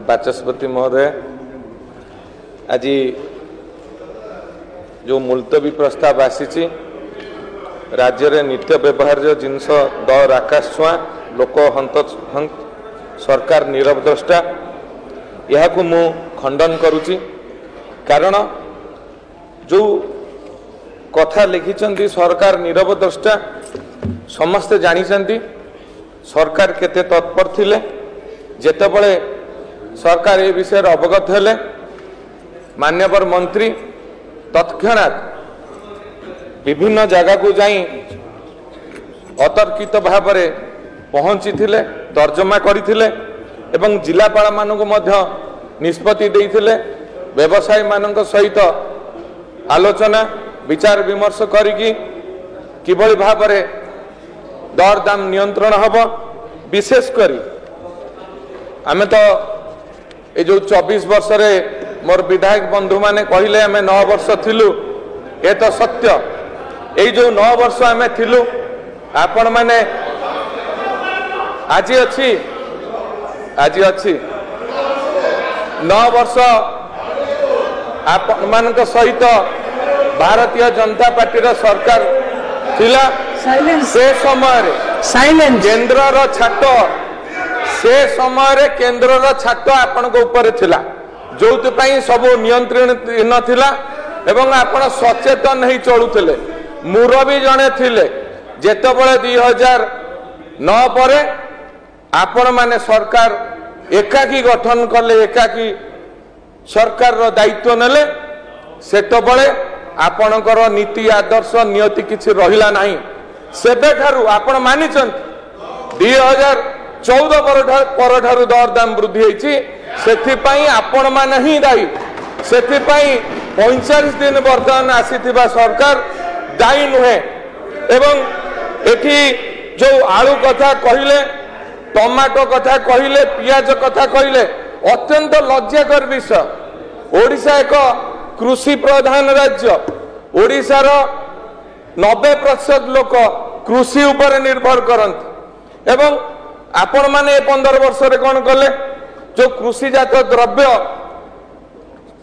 बाचस्पति महोदय, आज जो मुलतवी प्रस्ताव आसी राज्य रे नित्य व्यवहार जिनस दर आकाश छुआ लोक हंत सरकार नीरव द्रष्टा यह मु खंडन करुच्ची। कारण जो कथा लिखिं सरकार नीरव द्रष्टा समस्ते जानी सरकार केते तत्पर थिले। जेतेबळे सरकार ए विषय अवगत हेले मान्यवर मंत्री तत्क्षणात विभिन्न जगह को जाई अतर्कित भाव में पहुंची थिले, तर्जमा करथिले एवं जिलापाल मानक मध्य निष्पत्ति देइथिले। व्यवसायी मानक सहित आलोचना विचार विमर्श करिकी किभଳି भाव में दर दाम नियंत्रण हब। विशेष करी आमे तो ये जो 24 वर्ष रे मोर विधायक बंधु माने कहले आमे 9 वर्ष थिलु, ये तो सत्य। ये जो 9 वर्ष आमे थिलु आपण माने आज अच्छी 9 वर्ष आपण मानक सहित भारतीय जनता पार्टी रा सरकार थिला। से समय केंद्र रा छाट से समय केंद्र रा छाट आपण को ऊपर थिला, जोति पई सब नियंत्रण नथिला एवं आपण सचेतन ही चलुथिले। मुरबी जणे थिले जेतेबळे 2009 परे आपण माने सरकार एकाकी गठन कले, एकाकी सरकार रो दायित्व नेले। सेतबळे आपणकर नीति आदर्श नियति किछि रहिला नाही। सेबे ठारू आपण मानिचंत 2014 पर ठारू दर दाम वृद्धि होईछि, सेथि पई आपण माने ही दायी। सेथि पई 45 दिन वर्तमान आसीथिबा सरकार दायी नुहे। एवं एठी जो आलू कथा कहिले, टमाटो कथा कहिले, पियाज कथा कहिले, अत्यंत लज्जाकर विषय। ओडिशा एक कृषि प्रधान राज्य। ओडिशार 90% लोक कृषि उपर निर्भर करते। एवं आपण माने 15 वर्ष रे कोन कले, जो कृषिजात द्रव्य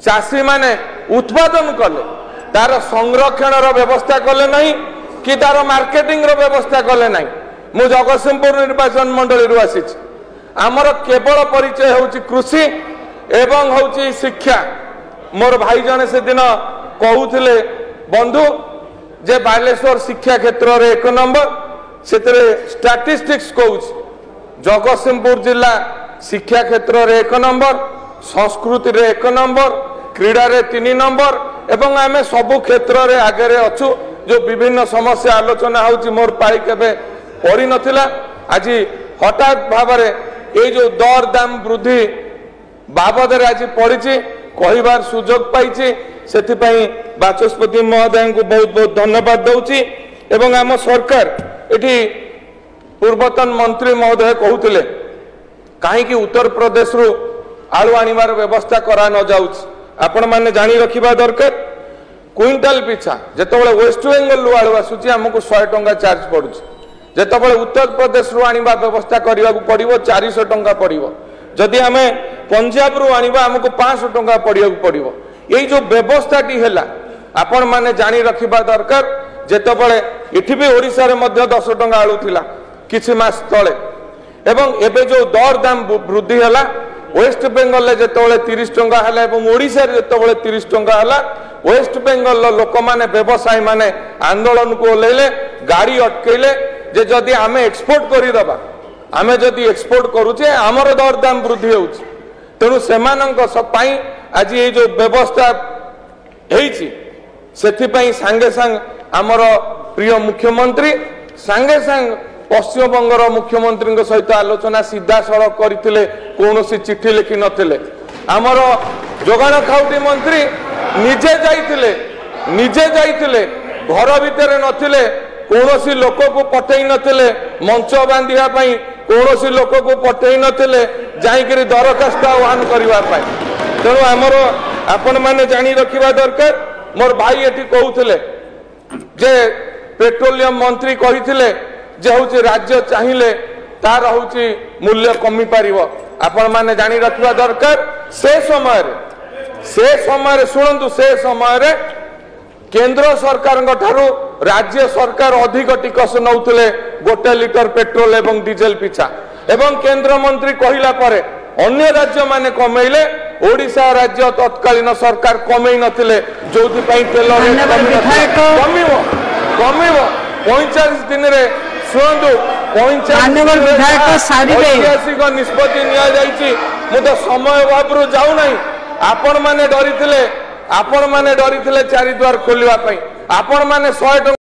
चाषी माने उत्पादन कले तार संरक्षण रो व्यवस्था कले नहीं कि तार मार्केटिंग रो व्यवस्था कले नहीं। मु जगतसिंहपुर निर्वाचन मंडली रु आसी, आमर केवल परिचय होउची कृषि एवं होउची शिक्षा। मोर भाई जने से दिन कहूथिले बंधु जे बालेश्वर शिक्षा क्षेत्र रे 1 नंबर, सेतरे स्टैटिस्टिक्स कहूछ जगतसिंहपुर जिला शिक्षा क्षेत्र रे 1 नंबर, संस्कृति रे 1 नंबर, क्रीड़ा रे 3 नंबर एवं आमे सबु क्षेत्र रे आगे रे अछु। जो विभिन्न समस्या आलोचना होउची मोर पाई केबे पड़ी नथिला। आज हठात भाव में ये जो दर दाम वृद्धि बाबद आज पड़ी कहबार सुजोग पाई, से बाचस्पति महोदय को बहुत बहुत धन्यवाद दूची। एवं आम सरकार एटी पूर्वतन मंत्री महोदय कहते कहीं उत्तर प्रदेश रु आलू आनिबार व्यवस्था करा न जाउछ। आपण माने जानी रखिबा दरकार। क्विंटाल पिछा जेतेबेले वेस्ट बेंगल रु आलू आसुची हमको 100 टंका चार्ज पड़ुछ। जेतेबेले उत्तर प्रदेश रु आनिबा व्यवस्था करिबा पड़िबो 400 टंका पड़िबो। जदि आमे पंजाब रु आनिबा हमको 500 टंका पड़िबो पड़िबो। यही जो व्यवस्थाटी है आपण माने जानी रखिबा दरकार। जेतेबेले इठी भी ओडिसा रे मध्य 10 टंका आलू थिला किछि मास तळे, एवं एबे जो दर दाम वृद्धि हला वेस्ट बेंगल जेतेबेले 30 टंका हला एवं ओडिसा रे जेतेबेले 30 टंका हला, वेस्ट बेंगल लोक माने व्यवसायी माने आंदोलन को ओलेले, गाड़ी अटकेले जे जदि आमे एक्सपोर्ट करि दबा, आमे जदि एक्सपोर्ट करूचे हमर दर दाम वृद्धि होउची। तेणु सेमानंक सपाई आज ये जो व्यवस्था हेइची सेथि पई संगे संग हमर प्रिय मुख्यमंत्री संगे संग पश्चिम बंगर मुख्यमंत्री सहित आलोचना सीधा सड़क करथिले, कोनोसी चिट्ठी लिखि नथिले। हमर जोगाण खाउटी मंत्री निजे जाइथिले घर भितर नथिले, कोनोसी लोक को पठेई नथिले मंच बांधिया पई, कोनोसी लोक को पठेई नथिले जाइकरी दरखास्त आह्वान करबा पई। तेणु आमर आपण माने जानी रखिबा दरकार। मोर भाई एठी कहउथिले जे पेट्रोलियम मंत्री कहिथिले जे होची राज्य चाहिए तार होची मूल्य कमी पारिबो। आपण माने जानी रखिबा दरकार से समय शुणु से समय केंद्र सरकार राज्य सरकार अधिक टिकस नौथिले 1 लिटर पेट्रोल एवं डीजेल पिछा एवं केंद्र मंत्री कहला परे अन्य राज्य माने कमेले ओडिशा राज्य तत्कालीन सरकार कमई नथिले जोथि पई तेल रेट कमिवो 45 दिन रे सुनंदु 45 ऐतिहासिक निष्पत्ति निया जायछि मु तो समय बाबरू जाऊ नहीं आपण माने डरी थिले 4 द्वार खोलिबा पई आपण माने 100